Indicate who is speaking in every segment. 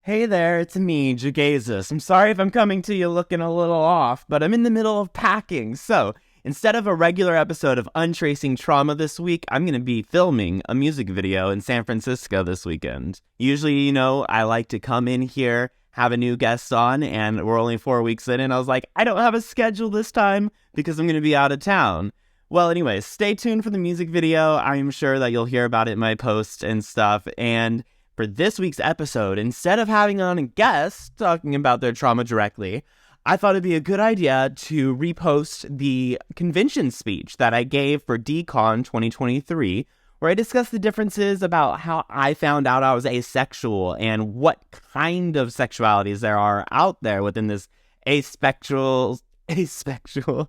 Speaker 1: Hey there, it's me, Jegaysus. I'm sorry if I'm coming to you looking a little off, but I'm in the middle of packing. So, instead of a regular episode of Untracing Trauma this week, I'm going to be filming a music video in San Francisco this weekend. Usually, I like to come in here, have a new guest on, and we're only 4 weeks in, and I was like, I don't have a schedule this time because I'm going to be out of town. Well, anyways, stay tuned for the music video. I'm sure that you'll hear about it in my posts and stuff, and for this week's episode, instead of having on a guest talking about their trauma directly, I thought it'd be a good idea to repost the convention speech that I gave for DCon 2023, where I discussed the differences about how I found out I was asexual and what kind of sexualities there are out there within this asexual spectrum.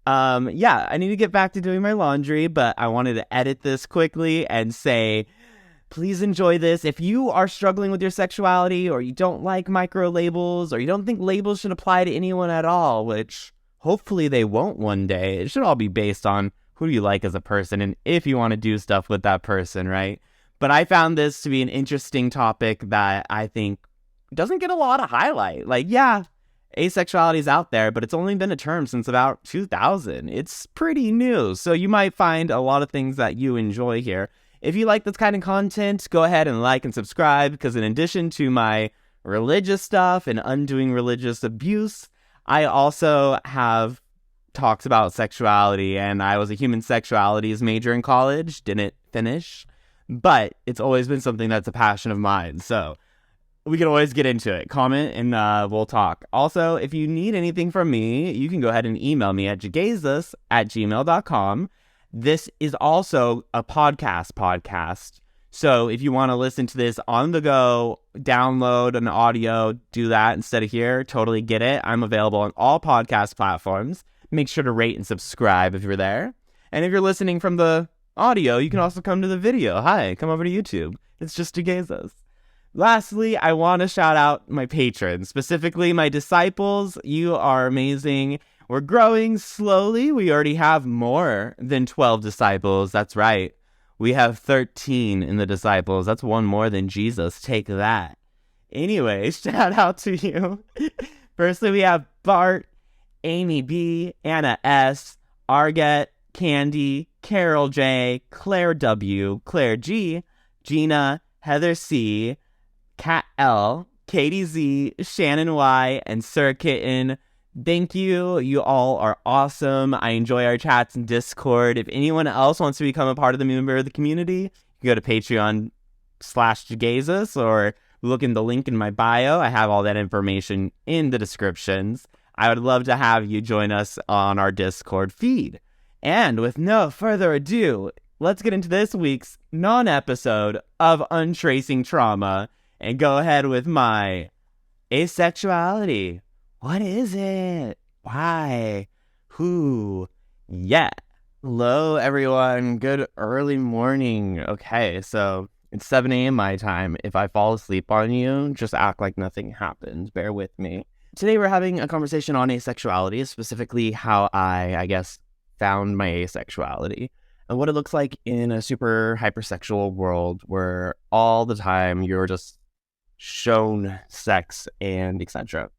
Speaker 1: I need to get back to doing my laundry, but I wanted to edit this quickly and say, please enjoy this. If you are struggling with your sexuality, or you don't like micro labels, or you don't think labels should apply to anyone at all, which hopefully they won't one day, it should all be based on who you like as a person and if you want to do stuff with that person, right? But I found this to be an interesting topic that I think doesn't get a lot of highlight. Asexuality is out there, but it's only been a term since about 2000. It's pretty new, so you might find a lot of things that you enjoy here. If you like this kind of content, go ahead and like and subscribe, because in addition to my religious stuff and undoing religious abuse, I also have talks about sexuality, and I was a human sexualities major in college, didn't finish, but it's always been something that's a passion of mine, so we can always get into it. Comment and we'll talk. Also, if you need anything from me, you can go ahead and email me at jegaysus@gmail.com. This is also a podcast. So if you want to listen to this on the go, download an audio, do that instead of here, totally get it. I'm available on all podcast platforms. Make sure to rate and subscribe if you're there. And if you're listening from the audio, you can also come to the video. Hi, come over to YouTube. It's just Jegaysus. Lastly, I want to shout out my patrons, specifically my disciples. You are amazing. We're growing slowly. We already have more than 12 disciples. That's right. We have 13 in the disciples. That's one more than Jesus. Take that. Anyway, shout out to you. Firstly, we have Bart, Amy B, Anna S, Arget, Candy, Carol J, Claire W, Claire G, Gina, Heather C, Kat L, Katie Z, Shannon Y, and Sir Kitten. Thank you. You all are awesome. I enjoy our chats in Discord. If anyone else wants to become a part of the member of the community, you can go to Patreon/Jegaysus or look in the link in my bio. I have all that information in the descriptions. I would love to have you join us on our Discord feed. And with no further ado, let's get into this week's non-episode of Untracing Trauma and go ahead with my asexuality. What is it? Why? Who? Yeah. Hello, everyone. Good early morning. Okay, so it's 7 a.m. my time. If I fall asleep on you, just act like nothing happened. Bear with me. Today we're having a conversation on asexuality, specifically how I guess, found my asexuality and what it looks like in a super hypersexual world where all the time you're just shown sex and etc.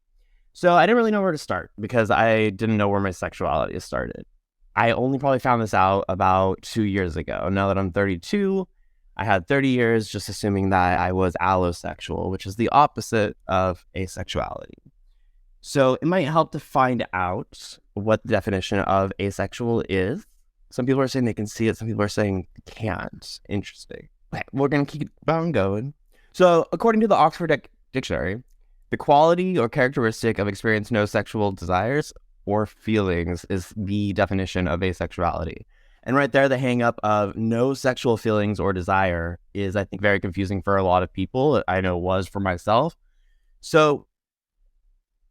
Speaker 1: So I didn't really know where to start because I didn't know where my sexuality started. I only probably found this out about 2 years ago. Now that I'm 32, I had 30 years just assuming that I was allosexual, which is the opposite of asexuality. So it might help to find out what the definition of asexual is. Some people are saying they can see it. Some people are saying they can't. Interesting. Okay, we're going to keep on going. So according to the Oxford Dictionary, the quality or characteristic of experiencing no sexual desires or feelings is the definition of asexuality. And right there, the hang up of no sexual feelings or desire is, I think, very confusing for a lot of people. I know it was for myself. So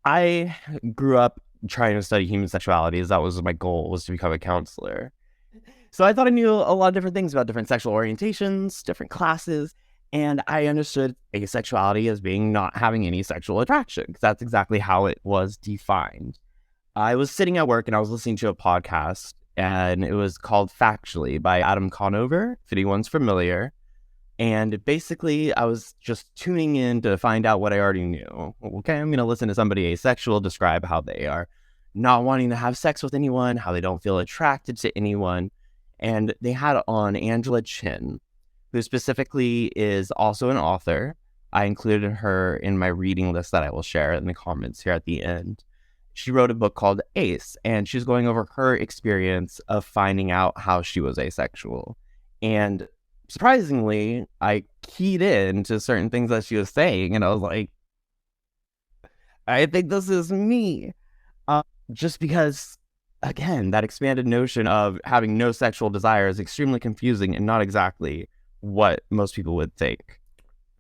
Speaker 1: I grew up trying to study human sexualities. That was my goal, was to become a counselor. So I thought I knew a lot of different things about different sexual orientations, different classes, and I understood asexuality as being not having any sexual attraction, because that's exactly how it was defined. I was sitting at work and I was listening to a podcast, and it was called Factually by Adam Conover, if anyone's familiar. And basically, I was just tuning in to find out what I already knew. Okay, I'm going to listen to somebody asexual describe how they are not wanting to have sex with anyone, how they don't feel attracted to anyone. And they had on Angela Chin, who specifically is also an author. I included her in my reading list that I will share in the comments here at the end. She wrote a book called Ace, and she's going over her experience of finding out how she was asexual. And surprisingly, I keyed in to certain things that she was saying, and I was like, I think this is me. Just because, again, that expanded notion of having no sexual desire is extremely confusing and not exactly what most people would think.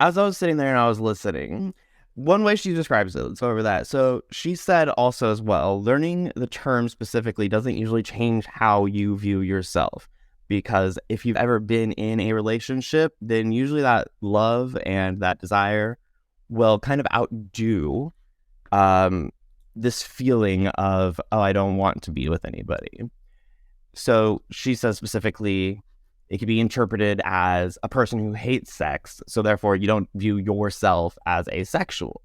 Speaker 1: As I was sitting there and I was listening, one way she describes it, let's go over that. So she said also as well, learning the term specifically doesn't usually change how you view yourself. Because if you've ever been in a relationship, then usually that love and that desire will kind of outdo this feeling of, oh, I don't want to be with anybody. So she says specifically, it could be interpreted as a person who hates sex, so therefore you don't view yourself as asexual.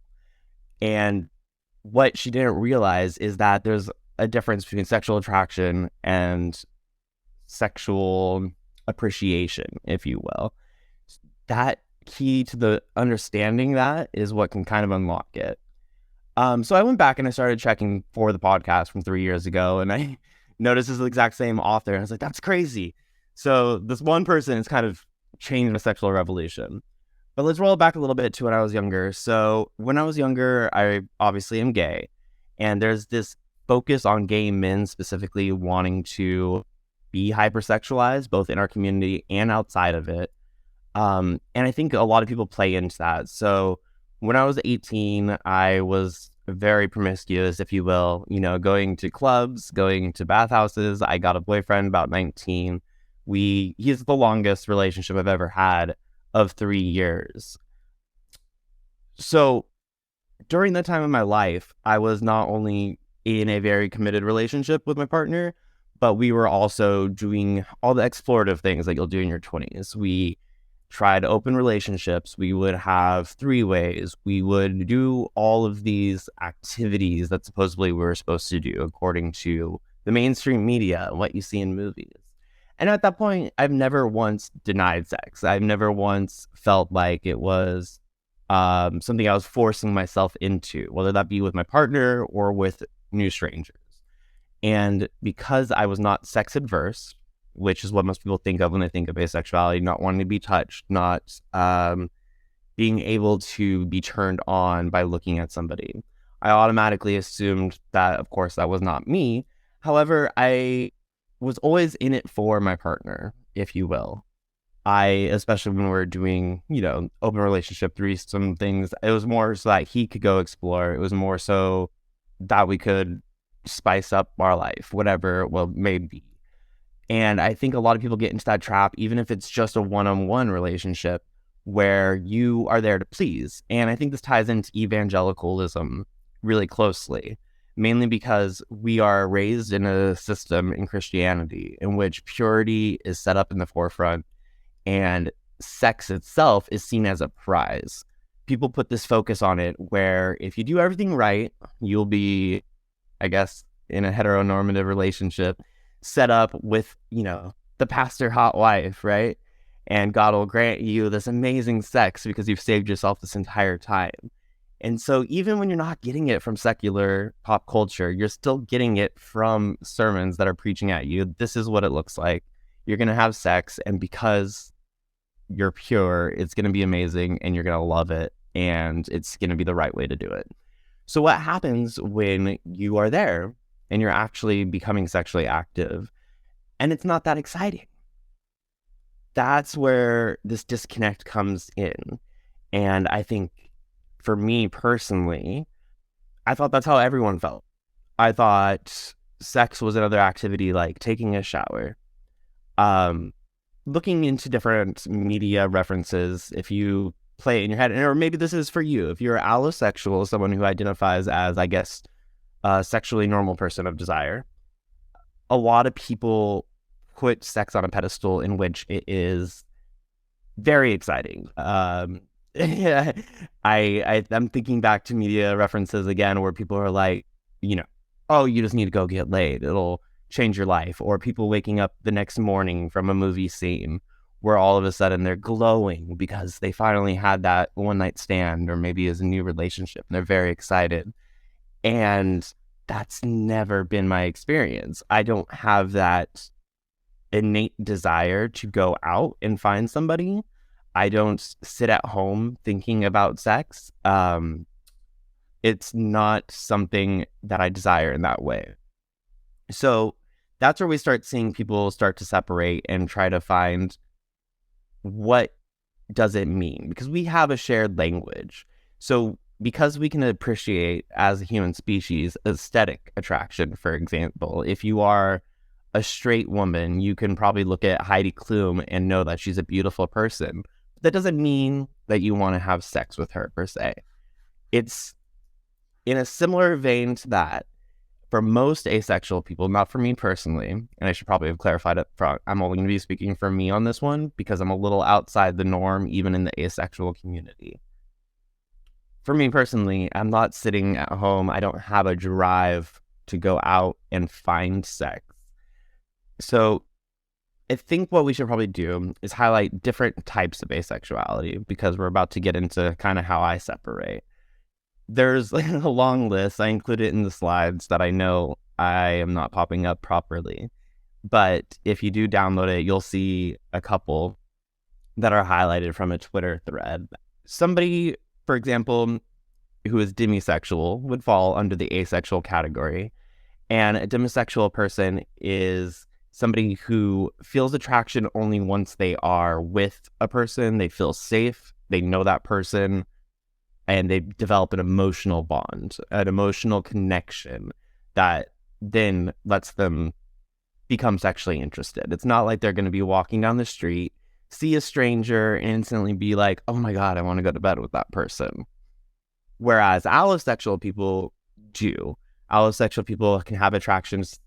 Speaker 1: And what she didn't realize is that there's a difference between sexual attraction and sexual appreciation, if you will. That key to the understanding that is what can kind of unlock it. So I went back and I started checking for the podcast from 3 years ago, and I noticed it's the exact same author. And I was like, that's crazy. So this one person has kind of changed my sexual revolution. But let's roll it back a little bit to when I was younger. So when I was younger, I obviously am gay. And there's this focus on gay men specifically wanting to be hypersexualized, both in our community and outside of it. And I think a lot of people play into that. So when I was 18, I was very promiscuous, if you will, going to clubs, going to bathhouses. I got a boyfriend about 19. He's the longest relationship I've ever had of 3 years. So during that time of my life, I was not only in a very committed relationship with my partner, but we were also doing all the explorative things that you'll do in your 20s. We tried open relationships. We would have three-ways. We would do all of these activities that supposedly we were supposed to do according to the mainstream media and what you see in movies. And at that point, I've never once denied sex. I've never once felt like it was something I was forcing myself into, whether that be with my partner or with new strangers. And because I was not sex adverse, which is what most people think of when they think of asexuality, not wanting to be touched, not being able to be turned on by looking at somebody, I automatically assumed that, of course, that was not me. However, I was always in it for my partner, if you will. Especially when we were doing, open relationship, threesome things, it was more so that he could go explore. It was more so that we could spice up our life, whatever it may be. And I think a lot of people get into that trap, even if it's just a one-on-one relationship where you are there to please. And I think this ties into evangelicalism really closely, mainly because we are raised in a system in Christianity in which purity is set up in the forefront and sex itself is seen as a prize. People put this focus on it where if you do everything right, you'll be, I guess, in a heteronormative relationship set up with, the pastor hot wife, right? And God will grant you this amazing sex because you've saved yourself this entire time. And so even when you're not getting it from secular pop culture, you're still getting it from sermons that are preaching at you. This is what it looks like. You're going to have sex, and because you're pure, it's going to be amazing and you're going to love it, and it's going to be the right way to do it. So what happens when you are there and you're actually becoming sexually active and it's not that exciting? That's where this disconnect comes in. And I think for me personally, I thought that's how everyone felt. I thought sex was another activity like taking a shower. Looking into different media references, if you play it in your head, or maybe this is for you, if you're allosexual, someone who identifies as, I guess, a sexually normal person of desire, a lot of people put sex on a pedestal in which it is very exciting. I'm thinking back to media references again, where people are like, oh, you just need to go get laid. It'll change your life. Or people waking up the next morning from a movie scene where all of a sudden they're glowing because they finally had that one night stand, or maybe is a new relationship, and they're very excited. And that's never been my experience. I don't have that innate desire to go out and find somebody. I don't sit at home thinking about sex. It's not something that I desire in that way. So that's where we start seeing people start to separate and try to find, what does it mean? Because we have a shared language. So because we can appreciate, as a human species, aesthetic attraction, for example, if you are a straight woman, you can probably look at Heidi Klum and know that she's a beautiful person. That doesn't mean that you want to have sex with her, per se. It's in a similar vein to that. For most asexual people, not for me personally, and I should probably have clarified up front, I'm only going to be speaking for me on this one because I'm a little outside the norm, even in the asexual community. For me personally, I'm not sitting at home. I don't have a drive to go out and find sex. So I think what we should probably do is highlight different types of asexuality, because we're about to get into kind of how I separate. There's like a long list. I included it in the slides that I know I am not popping up properly. But if you do download it, you'll see a couple that are highlighted from a Twitter thread. Somebody, for example, who is demisexual would fall under the asexual category. And a demisexual person is somebody who feels attraction only once they are with a person. They feel safe. They know that person. And they develop an emotional bond, an emotional connection that then lets them become sexually interested. It's not like they're going to be walking down the street, see a stranger, and instantly be like, oh my God, I want to go to bed with that person. Whereas allosexual people do. Allosexual people can have attractions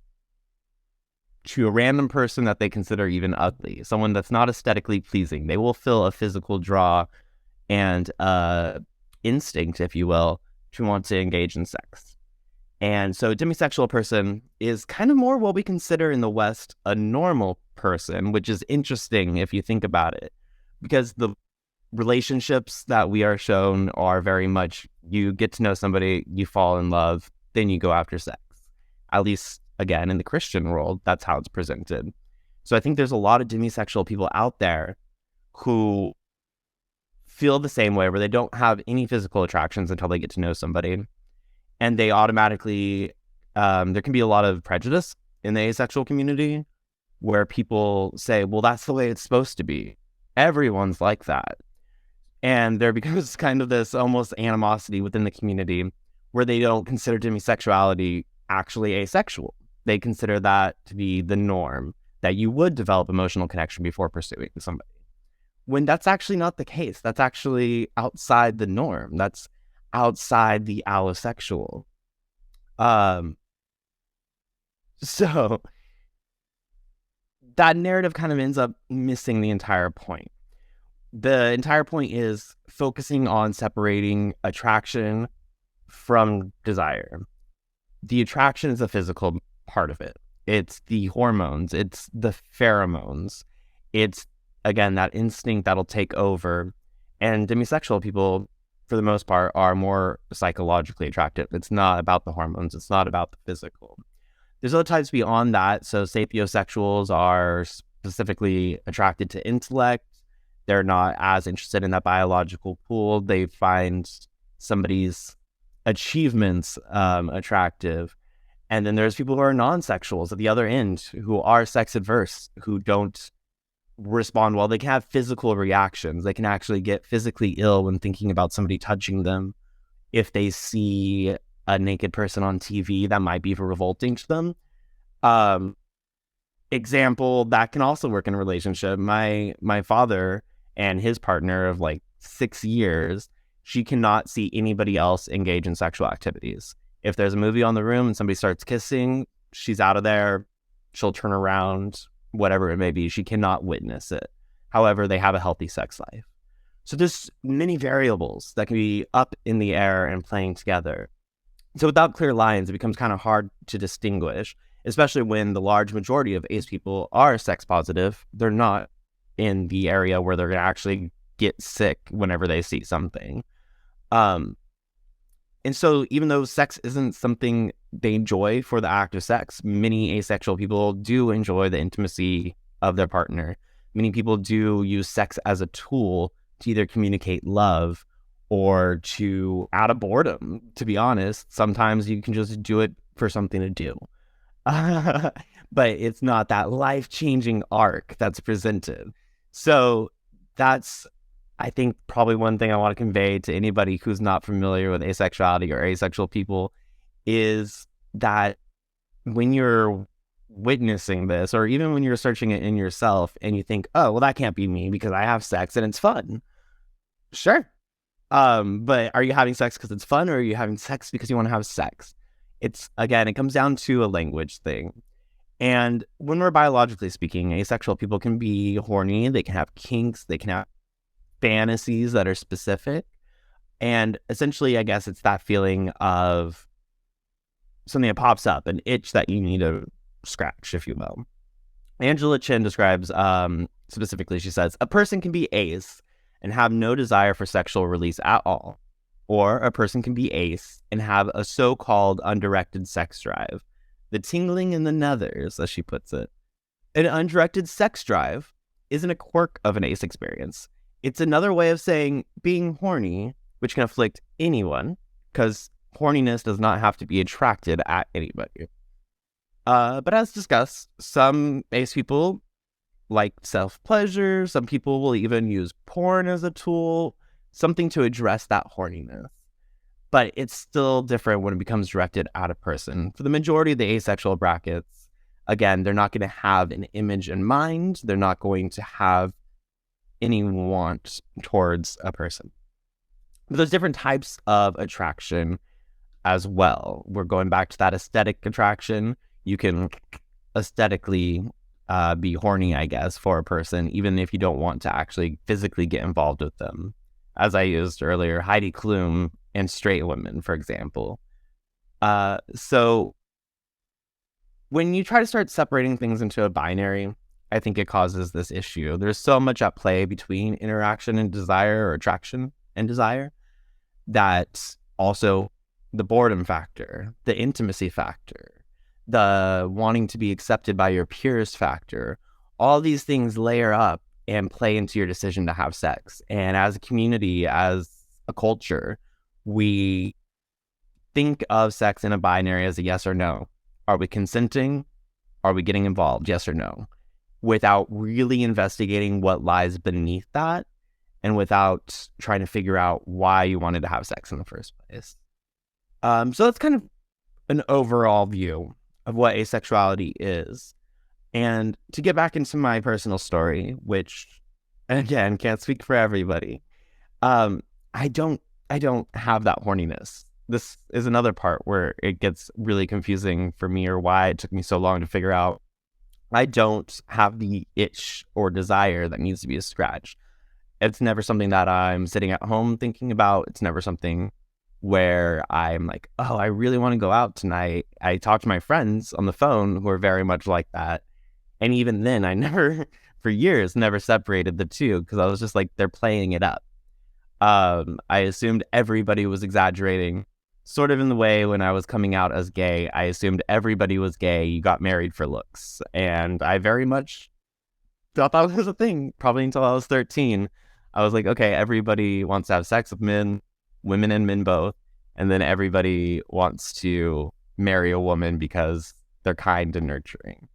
Speaker 1: to a random person that they consider even ugly, someone that's not aesthetically pleasing. They will feel a physical draw and instinct, if you will, to want to engage in sex. And so a demisexual person is kind of more what we consider in the West a normal person, which is interesting if you think about it, because the relationships that we are shown are very much, you get to know somebody, you fall in love, then you go after sex. At least, again, in the Christian world, that's how it's presented. So I think there's a lot of demisexual people out there who feel the same way, where they don't have any physical attractions until they get to know somebody. And they automatically, there can be a lot of prejudice in the asexual community where people say, well, that's the way it's supposed to be. Everyone's like that. And there becomes kind of this almost animosity within the community where they don't consider demisexuality actually asexual. They consider that to be the norm, that you would develop emotional connection before pursuing somebody. When that's actually not the case. That's actually outside the norm. That's outside the allosexual. So that narrative kind of ends up missing the entire point. The entire point is focusing on separating attraction from desire. The attraction is a physical part of it. It's the hormones. It's the pheromones. It's, again, that instinct that'll take over. And demisexual people, for the most part, are more psychologically attractive. It's not about the hormones. It's not about the physical. There's other types beyond that. So sapiosexuals are specifically attracted to intellect. They're not as interested in that biological pool. They find somebody's achievements attractive. And then there's people who are non-sexuals at the other end, who are sex adverse, who don't respond well. They can have physical reactions. They can actually get physically ill when thinking about somebody touching them. If they see a naked person on TV, that might be revolting to them. Example, that can also work in a relationship. My father and his partner of like 6 years, she cannot see anybody else engage in sexual activities. If there's a movie on the room and somebody starts kissing, she's out of there. She'll turn around, whatever it may be. She cannot witness it. However, they have a healthy sex life. So there's many variables that can be up in the air and playing together. So without clear lines, it becomes kind of hard to distinguish, especially when the large majority of ace people are sex positive. They're not in the area where they're going to actually get sick whenever they see something. And so even though sex isn't something they enjoy for the act of sex, many asexual people do enjoy the intimacy of their partner. Many people do use sex as a tool to either communicate love or to out of boredom, to be honest. Sometimes you can just do it for something to do. But it's not that life-changing arc that's presented. So that's, I think, probably one thing I want to convey to anybody who's not familiar with asexuality or asexual people is that when you're witnessing this, or even when you're searching it in yourself and you think, oh, well, that can't be me because I have sex and it's fun. Sure. But are you having sex because it's fun, or are you having sex because you want to have sex? Again, it comes down to a language thing. And when we're biologically speaking, asexual people can be horny, they can have kinks, they can have fantasies that are specific. And essentially, I guess it's that feeling of something that pops up, an itch that you need to scratch, if you will. Angela Chin describes, specifically, she says, a person can be ace and have no desire for sexual release at all. Or a person can be ace and have a so-called undirected sex drive. The tingling in the nethers, as she puts it. An undirected sex drive isn't a quirk of an ace experience. It's another way of saying being horny, which can afflict anyone, because horniness does not have to be attracted at anybody. But as discussed, some ace people like self-pleasure. Some people will even use porn as a tool, something to address that horniness. But it's still different when it becomes directed at a person. For the majority of the asexual brackets, again, they're not going to have an image in mind. They're not going to have any want towards a person. But there's different types of attraction as well. We're going back to that aesthetic attraction. You can aesthetically be horny, I guess, for a person, even if you don't want to actually physically get involved with them. As I used earlier, Heidi Klum and straight women, for example. So when you try to start separating things into a binary, I think it causes this issue. There's so much at play between interaction and desire, or attraction and desire, that also the boredom factor, the intimacy factor, the wanting to be accepted by your peers factor, all these things layer up and play into your decision to have sex. And as a community, as a culture, we think of sex in a binary as a yes or no. Are we consenting? Are we getting involved? Yes or no? Without really investigating what lies beneath that, and without trying to figure out why you wanted to have sex in the first place. So that's kind of an overall view of what asexuality is. And to get back into my personal story, which, again, can't speak for everybody, I don't have that horniness. This is another part where it gets really confusing for me, or why it took me so long to figure out. I don't have the itch or desire that needs to be scratched. It's never something that I'm sitting at home thinking about. It's never something where I'm like, oh, I really want to go out tonight. I talk to my friends on the phone who are very much like that. And even then, I never, for years, never separated the two, because I was just like, they're playing it up. I assumed everybody was exaggerating, sort of in the way when I was coming out as gay. I assumed everybody was gay. You got married for looks. And I very much thought that was a thing, probably until I was 13. I was like, okay, everybody wants to have sex with men, women and men both. And then everybody wants to marry a woman because they're kind and nurturing.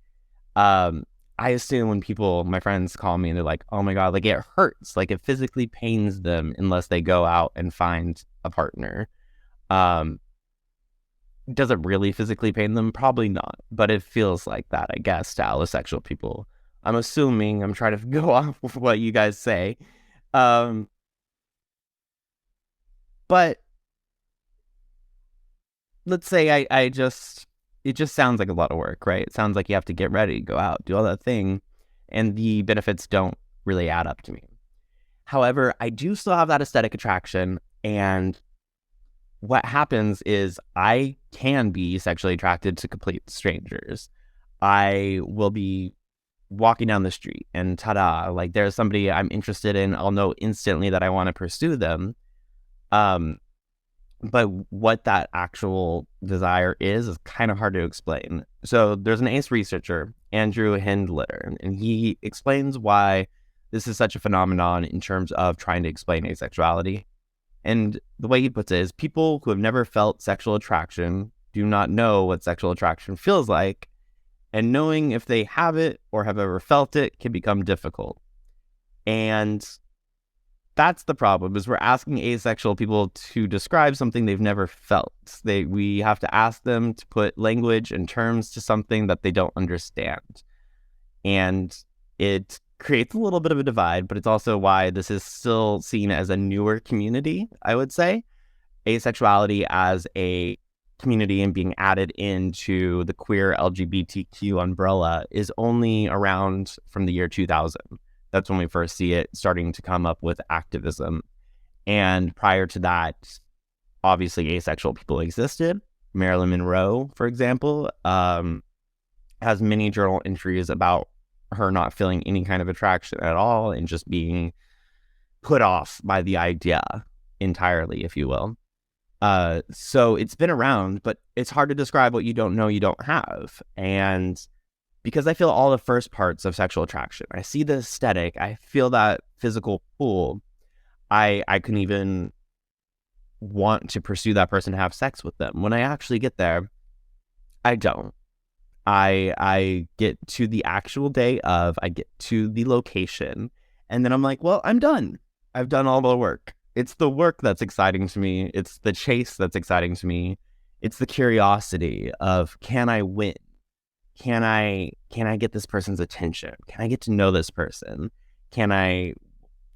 Speaker 1: I assume when my friends call me and they're like, oh my God, like it hurts, like it physically pains them unless they go out and find a partner. Does it really physically pain them? Probably not, but it feels like that, I guess, to allosexual people. I'm assuming, I'm trying to go off with what you guys say. But let's say it just sounds like a lot of work, right? It sounds like you have to get ready, go out, do all that thing, and the benefits don't really add up to me. However, I do still have that aesthetic attraction, and what happens is I can be sexually attracted to complete strangers. I will be walking down the street and ta-da, like there's somebody I'm interested in. I'll know instantly that I want to pursue them. But what that actual desire is kind of hard to explain. So there's an ACE researcher, Andrew Hindler, and he explains why this is such a phenomenon in terms of trying to explain asexuality. And the way he puts it is people who have never felt sexual attraction do not know what sexual attraction feels like, and knowing if they have it or have ever felt it can become difficult. And that's the problem, is we're asking asexual people to describe something they've never felt. We have to ask them to put language and terms to something that they don't understand. And it creates a little bit of a divide, but it's also why this is still seen as a newer community, I would say. Asexuality as a community and being added into the queer LGBTQ umbrella is only around from the year 2000. That's when we first see it starting to come up with activism. And prior to that, obviously asexual people existed. Marilyn Monroe, for example, has many journal entries about her not feeling any kind of attraction at all and just being put off by the idea entirely, if you will. So it's been around, but it's hard to describe what you don't know you don't have. And because I feel all the first parts of sexual attraction, I see the aesthetic, I feel that physical pull, I can even want to pursue that person to have sex with them. When I actually get there, I don't. I get to the actual day of, I get to the location, and then I'm like, well, I'm done. I've done all the work. It's the work that's exciting to me. It's the chase that's exciting to me. It's the curiosity of, can I win? Can I get this person's attention? Can I get to know this person? Can I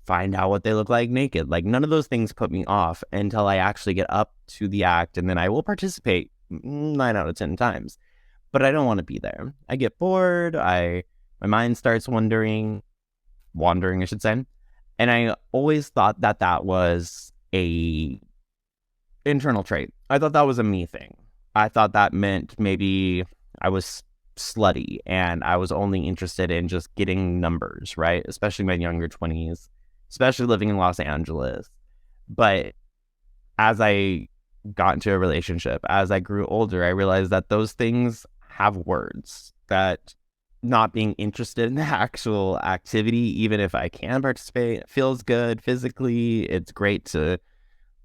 Speaker 1: find out what they look like naked? Like, none of those things put me off until I actually get up to the act, and then I will participate 9 out of 10 times. But I don't want to be there. I get bored. My mind starts wandering, I should say. And I always thought that was a internal trait. I thought that was a me thing. I thought that meant maybe I was slutty and I was only interested in just getting numbers, right? Especially in my younger 20s, especially living in Los Angeles. But as I got into a relationship, as I grew older, I realized that those things have words, that not being interested in the actual activity, even if I can participate, it feels good physically, it's great to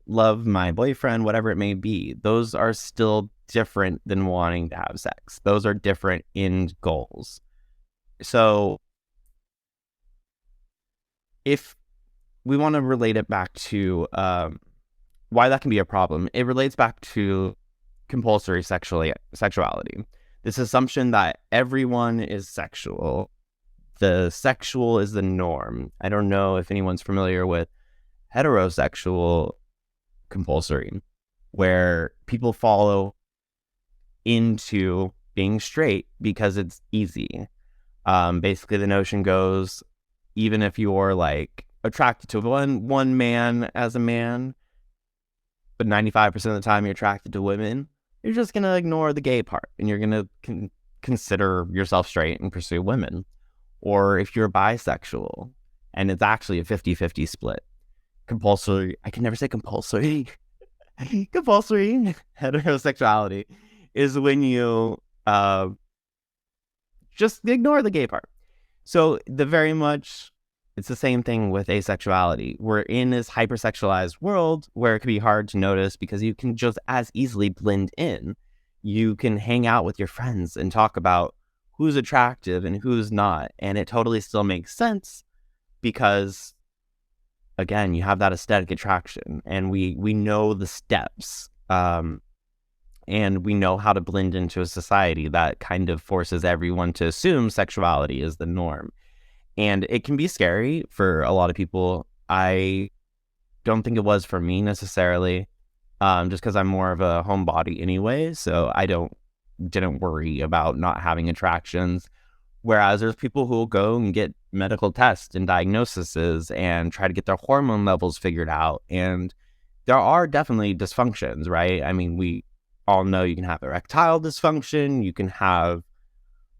Speaker 1: love my boyfriend, whatever it may be. Those are still different than wanting to have sex. Those are different end goals. So if we want to relate it back to why that can be a problem, it relates back to compulsory sexuality. This assumption that everyone is sexual. The sexual is the norm. I don't know if anyone's familiar with heterosexual compulsory, where people follow into being straight because it's easy. Basically, the notion goes, even if you're like attracted to one man as a man, but 95% of the time you're attracted to women, you're just going to ignore the gay part and you're going to consider yourself straight and pursue women. Or if you're bisexual and it's actually a 50-50 split, compulsory, I can never say compulsory, compulsory heterosexuality is when you just ignore the gay part. So it's the same thing with asexuality. We're in this hypersexualized world where it can be hard to notice because you can just as easily blend in. You can hang out with your friends and talk about who's attractive and who's not. And it totally still makes sense because, again, you have that aesthetic attraction and we know the steps. And we know how to blend into a society that kind of forces everyone to assume sexuality is the norm. And it can be scary for a lot of people. I don't think it was for me necessarily, just because I'm more of a homebody anyway. So I didn't worry about not having attractions. Whereas there's people who will go and get medical tests and diagnoses and try to get their hormone levels figured out. And there are definitely dysfunctions, right? I mean, we all know you can have erectile dysfunction, you can have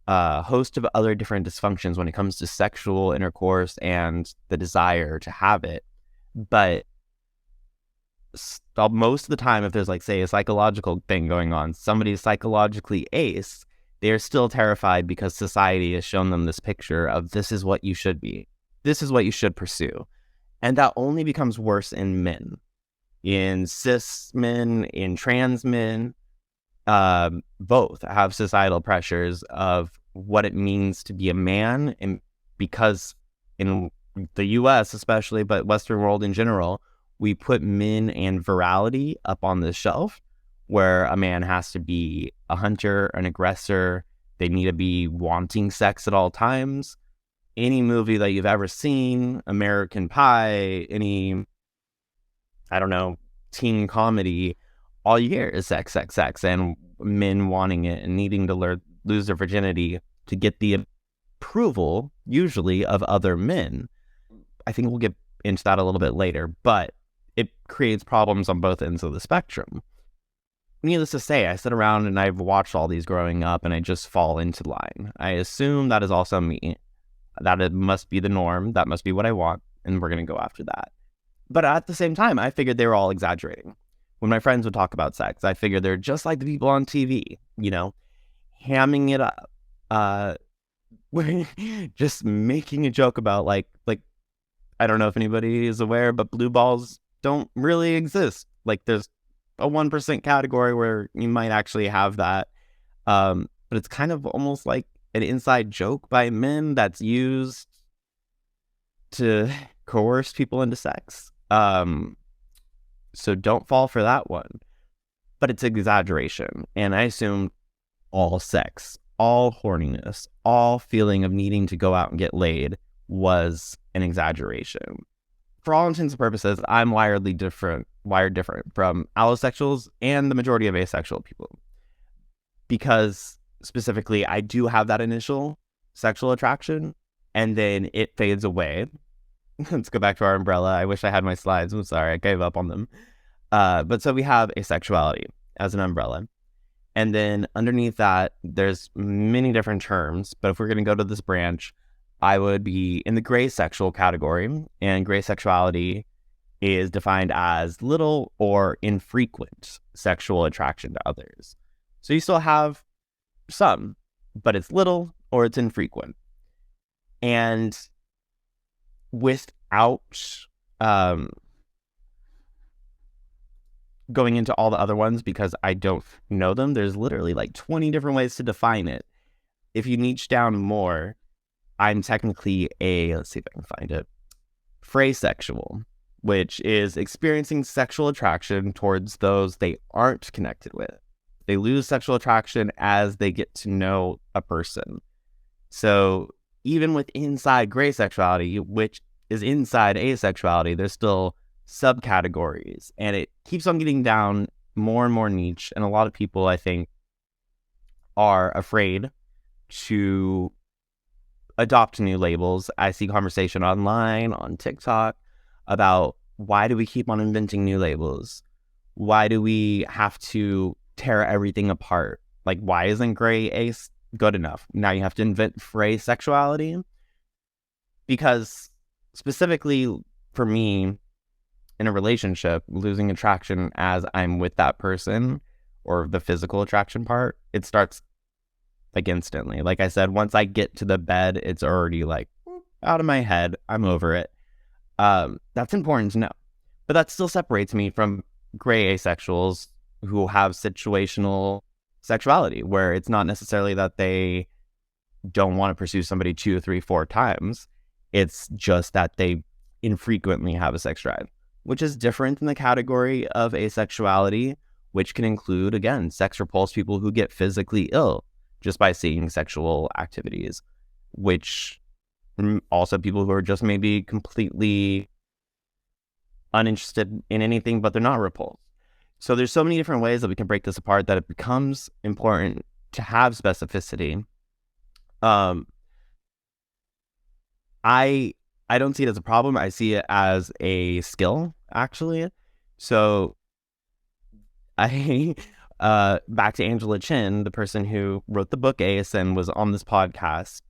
Speaker 1: a host of other different dysfunctions when it comes to sexual intercourse and the desire to have it. But most of the time, if there's like, say, a psychological thing going on, somebody's psychologically ace, they're still terrified because society has shown them this picture of this is what you should be. This is what you should pursue. And that only becomes worse in men, in cis men, in trans men. Both have societal pressures of what it means to be a man. And because in the US especially, but Western world in general, we put men and virality up on the shelf, where a man has to be a hunter, an aggressor. They need to be wanting sex at all times. Any movie that you've ever seen, American Pie, any, I don't know, teen comedy, all you hear is sex, sex, sex, and men wanting it and needing to lose their virginity to get the approval, usually, of other men. I think we'll get into that a little bit later, but it creates problems on both ends of the spectrum. Needless to say, I sit around and I've watched all these growing up and I just fall into line. I assume that is also me, that it must be the norm, that must be what I want, and we're going to go after that. But at the same time, I figured they were all exaggerating. When my friends would talk about sex, I figured they're just like the people on TV, you know, hamming it up, just making a joke about like, I don't know if anybody is aware, but blue balls don't really exist. Like, there's a 1% category where you might actually have that. But it's kind of almost like an inside joke by men that's used to coerce people into sex. So don't fall for that one. But it's exaggeration. And I assume all sex, all horniness, all feeling of needing to go out and get laid was an exaggeration. For all intents and purposes, I'm wired different from allosexuals and the majority of asexual people. Because specifically, I do have that initial sexual attraction, and then it fades away. Let's go back to our umbrella. I wish I had my slides. I'm sorry, I gave up on them. But so we have asexuality as an umbrella. And then underneath that, there's many different terms. But if we're going to go to this branch, I would be in the gray sexual category, and gray sexuality is defined as little or infrequent sexual attraction to others. So you still have some, but it's little or it's infrequent. And without going into all the other ones, because I don't know them, there's literally like 20 different ways to define it. If you niche down more, I'm technically let's see if I can find it, Fraysexual, which is experiencing sexual attraction towards those they aren't connected with. They lose sexual attraction as they get to know a person. So even with inside gray sexuality, which is inside asexuality, there's still subcategories, and it keeps on getting down more and more niche. And a lot of people, I think, are afraid to adopt new labels. I see conversation online, on TikTok, about why do we keep on inventing new labels? Why do we have to tear everything apart? Like, why isn't gray ace good enough? Now you have to invent Fraysexuality? Because specifically for me, in a relationship, losing attraction as I'm with that person, or the physical attraction part, it starts like instantly. Like I said, once I get to the bed, it's already like out of my head. I'm over it. That's important to know. But that still separates me from gray asexuals who have situational sexuality, where it's not necessarily that they don't want to pursue somebody 2, 3, 4 times. It's just that they infrequently have a sex drive, which is different in the category of asexuality, which can include, again, sex repulsed people who get physically ill just by seeing sexual activities, which also people who are just maybe completely uninterested in anything, but they're not repulsed. So there's so many different ways that we can break this apart that it becomes important to have specificity. I don't see it as a problem. I see it as a skill, actually. So I back to Angela Chin, the person who wrote the book Ace and was on this podcast.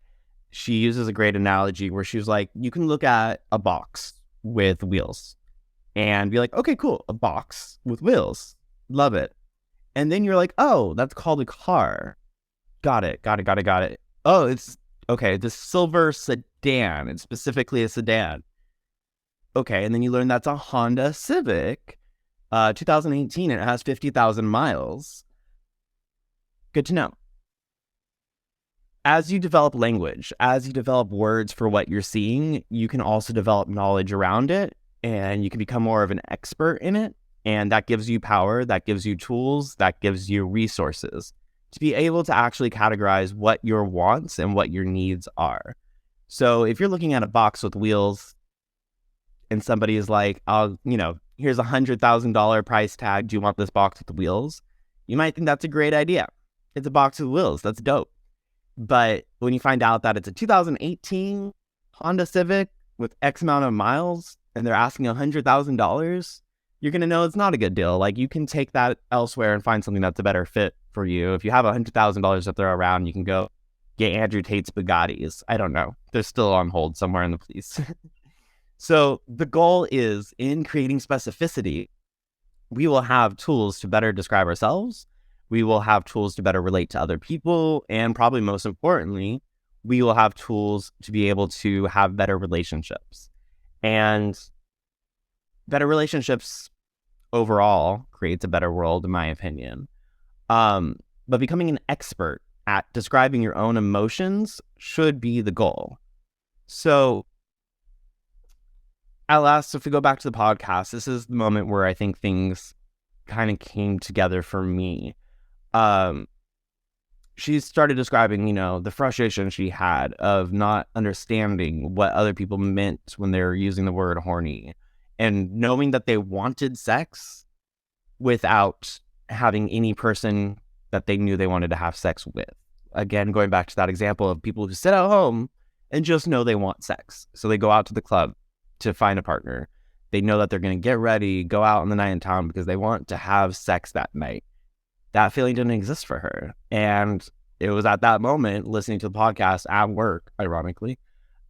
Speaker 1: She uses a great analogy where she was like, you can look at a box with wheels and be like, okay, cool, a box with wheels. Love it. And then you're like, oh, that's called a car. Got it. Oh, it's okay, this silver sedan. It's specifically a sedan. Okay, and then you learn that's a Honda Civic, 2018, and it has 50,000 miles. Good to know. As you develop language, as you develop words for what you're seeing, you can also develop knowledge around it, and you can become more of an expert in it. And that gives you power, that gives you tools, that gives you resources to be able to actually categorize what your wants and what your needs are. So if you're looking at a box with wheels and somebody is like, here's $100,000 price tag. Do you want this box with the wheels? You might think that's a great idea. It's a box with wheels. That's dope. But when you find out that it's a 2018 Honda Civic with X amount of miles and they're asking $100,000, you're going to know it's not a good deal. Like, you can take that elsewhere and find something that's a better fit for you. If you have $100,000 to throw around, you can go get Andrew Tate's Bugattis. I don't know. They're still on hold somewhere in the police. So the goal is, in creating specificity, we will have tools to better describe ourselves. We will have tools to better relate to other people. And probably most importantly, we will have tools to be able to have better relationships. And better relationships overall creates a better world, in my opinion. But becoming an expert at describing your own emotions should be the goal. So at last, if we go back to the podcast, this is the moment where I think things kind of came together for me. She started describing, the frustration she had of not understanding what other people meant when they were using the word horny, and knowing that they wanted sex without having any person that they knew they wanted to have sex with. Again, going back to that example of people who sit at home and just know they want sex. So they go out to the club to find a partner. They know that they're going to get ready, go out on the night in town because they want to have sex that night. That feeling didn't exist for her. And it was at that moment, listening to the podcast at work, ironically,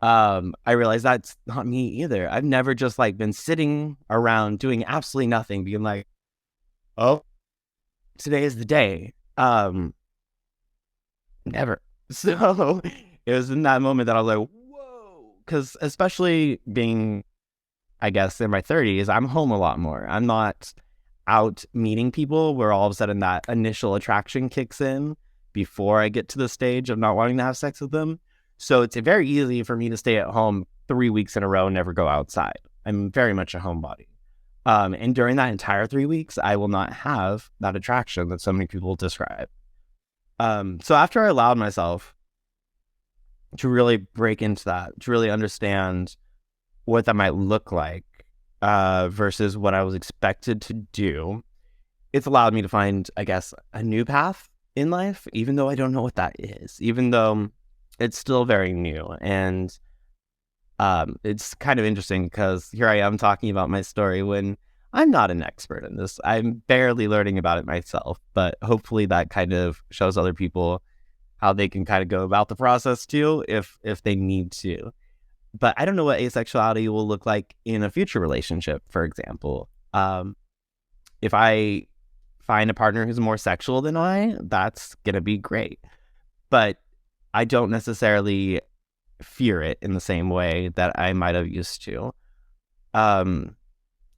Speaker 1: I realized that's not me either. I've never just been sitting around doing absolutely nothing, being like, oh, today is the day. Never. So it was in that moment that I was like, whoa, because especially being, I guess, in my 30s, I'm home a lot more. I'm not out meeting people where all of a sudden that initial attraction kicks in before I get to the stage of not wanting to have sex with them. So it's very easy for me to stay at home 3 weeks in a row and never go outside. I'm very much a homebody. And during that entire 3 weeks, I will not have that attraction that so many people describe. So after I allowed myself to really break into that, to really understand what that might look like versus what I was expected to do, it's allowed me to find, I guess, a new path in life, even though I don't know what that is, even though it's still very new. And it's kind of interesting because here I am talking about my story when I'm not an expert in this. I'm barely learning about it myself, but hopefully that kind of shows other people how they can kind of go about the process too, if they need to. But I don't know what asexuality will look like in a future relationship, for example. If I find a partner who's more sexual than I, that's going to be great. But I don't necessarily fear it in the same way that I might have used to. And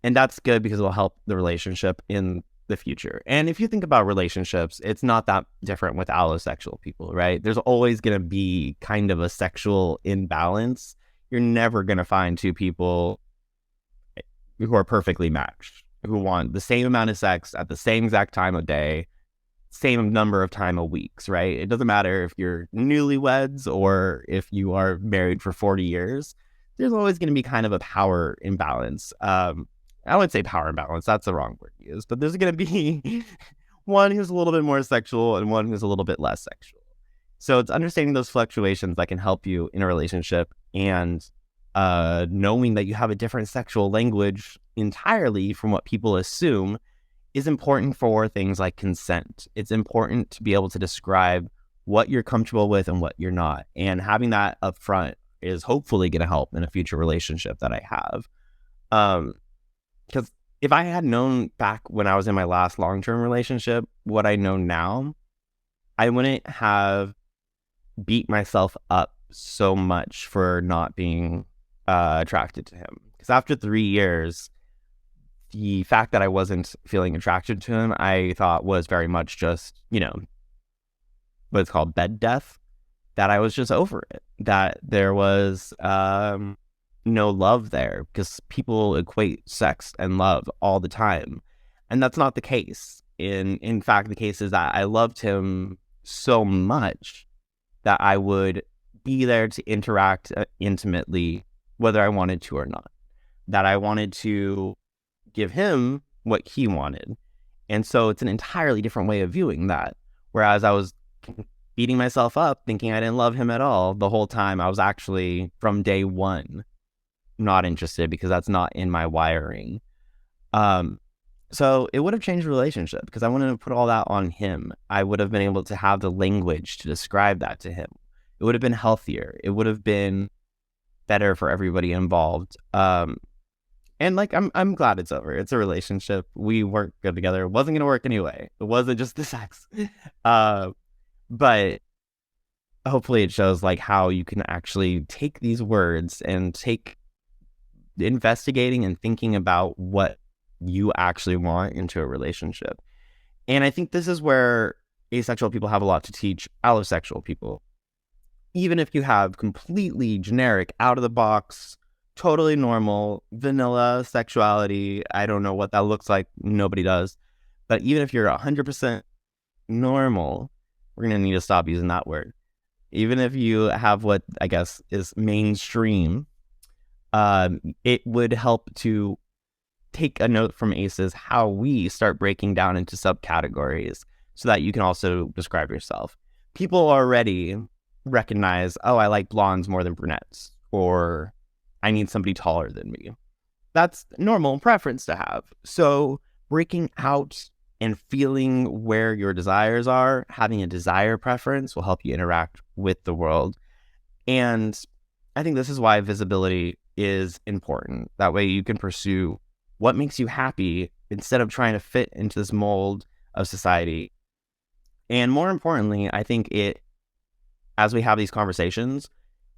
Speaker 1: that's good because it will help the relationship in the future. And if you think about relationships, it's not that different with allosexual people, right? There's always going to be kind of a sexual imbalance. You're never going to find two people who are perfectly matched, who want the same amount of sex at the same exact time of day, same number of time of weeks, right? It doesn't matter if you're newlyweds or if you are married for 40 years. There's always going to be kind of a power imbalance. I wouldn't say power imbalance. That's the wrong word to use. But there's going to be one who's a little bit more sexual and one who's a little bit less sexual. So it's understanding those fluctuations that can help you in a relationship and knowing that you have a different sexual language entirely from what people assume is important for things like consent. It's important to be able to describe what you're comfortable with and what you're not. And having that up front is hopefully going to help in a future relationship that I have. Because if I had known back when I was in my last long-term relationship what I know now, I wouldn't have beat myself up so much for not being attracted to him. Because after 3 years, the fact that I wasn't feeling attracted to him, I thought was very much just, what's called bed death, that I was just over it, that there was no love there, because people equate sex and love all the time. And that's not the case. In fact, the case is that I loved him so much that I would be there to interact intimately, whether I wanted to or not, that I wanted to give him what he wanted. And so it's an entirely different way of viewing that. Whereas I was beating myself up thinking I didn't love him at all the whole time, I was actually from day one not interested, because that's not in my wiring. So it would have changed the relationship, because I wouldn't have put all that on him. I would have been able to have the language to describe that to him. It would have been healthier. It would have been better for everybody involved. And like, I'm glad it's over. It's a relationship. We weren't good together. It wasn't going to work anyway. It wasn't just the sex. But hopefully it shows like how you can actually take these words and take investigating and thinking about what you actually want into a relationship. And I think this is where asexual people have a lot to teach allosexual people. Even if you have completely generic, out of the box, totally normal, vanilla sexuality, I don't know what that looks like, nobody does. But even if you're 100% normal, we're going to need to stop using that word. Even if you have what I guess is mainstream, it would help to take a note from ACEs how we start breaking down into subcategories so that you can also describe yourself. People already recognize, oh, I like blondes more than brunettes, or I need somebody taller than me. That's normal preference to have. So breaking out and feeling where your desires are, having a desire preference will help you interact with the world. And I think this is why visibility is important. That way you can pursue what makes you happy instead of trying to fit into this mold of society. And more importantly, I think it, as we have these conversations,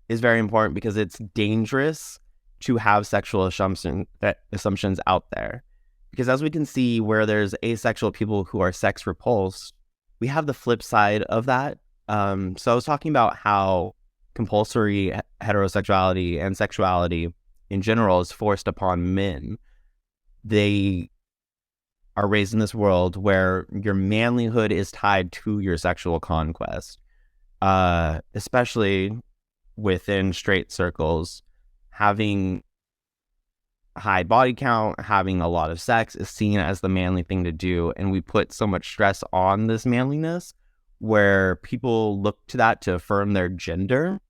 Speaker 1: is very important because it's dangerous to have sexual assumptions out there. Because as we can see, where there's asexual people who are sex repulsed, we have the flip side of that. So I was talking about how compulsory heterosexuality and sexuality in general is forced upon men. They are raised in this world where your manlyhood is tied to your sexual conquest, especially within straight circles. Having high body count, having a lot of sex is seen as the manly thing to do, and we put so much stress on this manliness where people look to that to affirm their gender.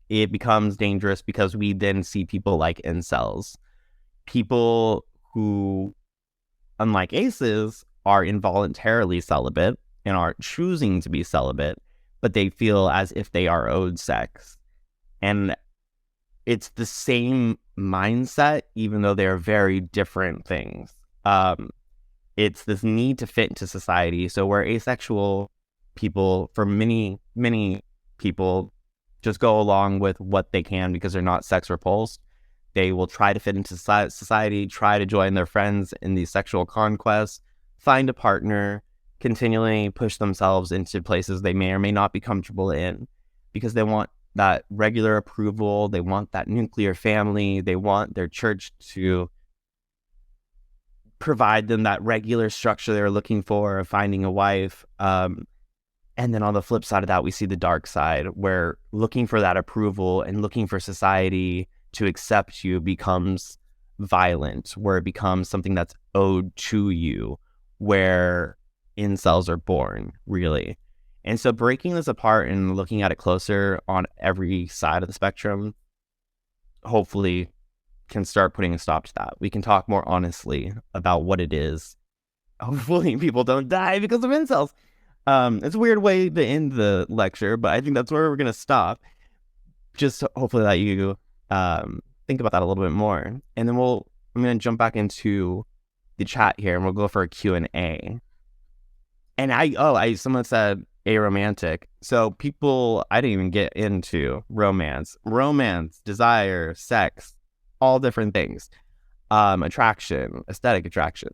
Speaker 1: It becomes dangerous because we then see people like incels, people who, unlike aces, are involuntarily celibate and are choosing to be celibate, but they feel as if they are owed sex. And it's the same mindset, even though they're very different things. It's this need to fit into society. So where asexual people, for many people, just go along with what they can because they're not sex repulsed. They will try to fit into society, try to join their friends in these sexual conquests, find a partner, continually push themselves into places they may or may not be comfortable in because they want that regular approval. They want that nuclear family. They want their church to provide them that regular structure they're looking for of finding a wife. And then on the flip side of that, we see the dark side where looking for that approval and looking for society to accept you becomes violent, where it becomes something that's owed to you, where incels are born, really. And so breaking this apart and looking at it closer on every side of the spectrum hopefully can start putting a stop to that. We can talk more honestly about what it is. Hopefully people don't die because of incels. It's a weird way to end the lecture, but I think that's where we're going to stop. Just hopefully that you think about that a little bit more. And then I'm going to jump back into the chat here and we'll go for a Q&A. And someone said aromantic. So I didn't even get into romance, desire, sex, all different things. Attraction, aesthetic attraction.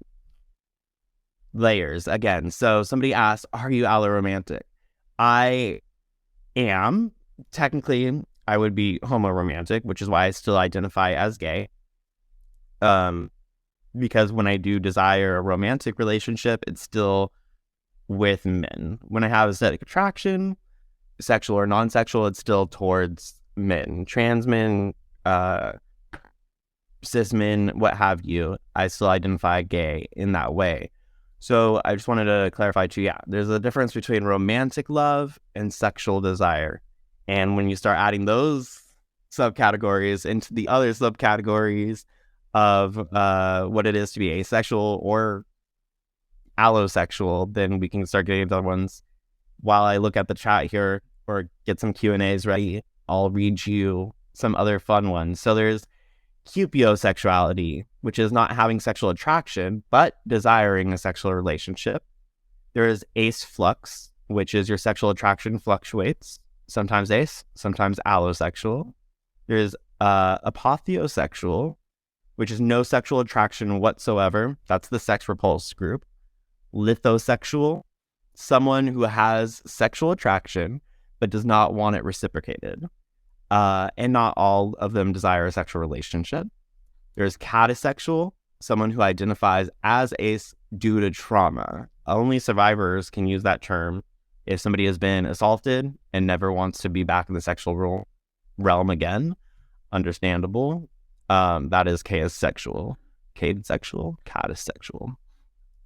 Speaker 1: Layers again. So somebody asked, are you alloromantic? I am. Technically, I would be homoromantic, which is why I still identify as gay. Because when I do desire a romantic relationship, it's still with men. When I have aesthetic attraction, sexual or non-sexual, it's still towards men. Trans men, cis men, what have you, I still identify gay in that way. So I just wanted to clarify too, there's a difference between romantic love and sexual desire. And when you start adding those subcategories into the other subcategories of what it is to be asexual or allosexual, then we can start getting into other ones. While I look at the chat here or get some Q&As ready, I'll read you some other fun ones. So there's cupiosexuality, which is not having sexual attraction, but desiring a sexual relationship. There is aseflux, which is your sexual attraction fluctuates, sometimes ace, sometimes allosexual. There's apotheosexual, which is no sexual attraction whatsoever. That's the sex repulsed group. Lithosexual, someone who has sexual attraction, but does not want it reciprocated. And not all of them desire a sexual relationship. There's catasexual, someone who identifies as ace due to trauma. Only survivors can use that term. If somebody has been assaulted and never wants to be back in the sexual realm again, understandable. That is catasexual. Catasexual.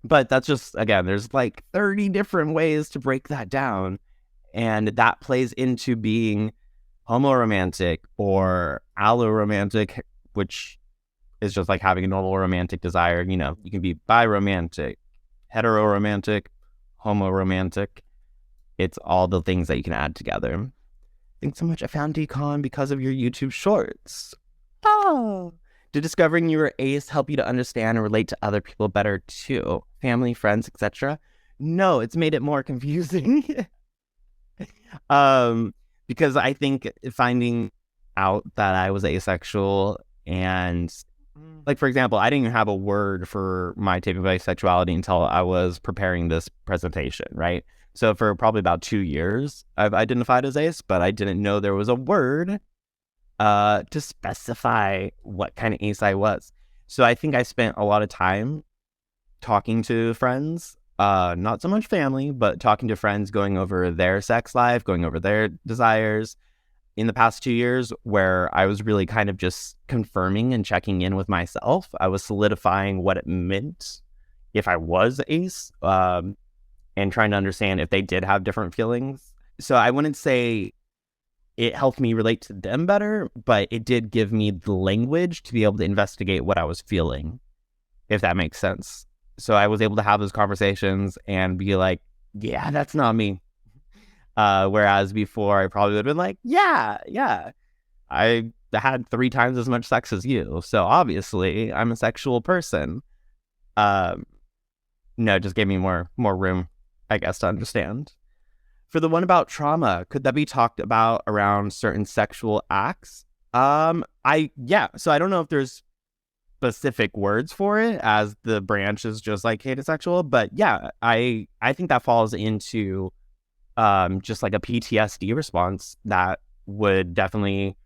Speaker 1: But that's just, again, there's like 30 different ways to break that down. And that plays into being homoromantic or alloromantic, which is just like having a normal romantic desire. You know, you can be biromantic, heteroromantic, homoromantic. It's all the things that you can add together. Thanks so much. I found Decon because of your YouTube shorts. Oh. Did discovering you were ace help you to understand and relate to other people better too? Family, friends, etc.? No, it's made it more confusing. Because I think finding out that I was asexual and, like, for example, I didn't even have a word for my type of asexuality until I was preparing this presentation, right? So for probably about 2 years, I've identified as ace, but I didn't know there was a word to specify what kind of ace I was. So I think I spent a lot of time talking to friends, not so much family, but talking to friends, going over their sex life, going over their desires in the past 2 years, where I was really kind of just confirming and checking in with myself. I was solidifying what it meant if I was ace, and trying to understand if they did have different feelings. So I wouldn't say it helped me relate to them better, but it did give me the language to be able to investigate what I was feeling, if that makes sense. So I was able to have those conversations and be like, yeah, that's not me. Whereas before I probably would have been like, yeah, I had 3 times as much sex as you, so obviously I'm a sexual person. No, it just gave me more room, I guess, to understand. For the one about trauma, could that be talked about around certain sexual acts? So I don't know if there's specific words for it, as the branch is just like heterosexual, but yeah, I think that falls into just like a PTSD response that would definitely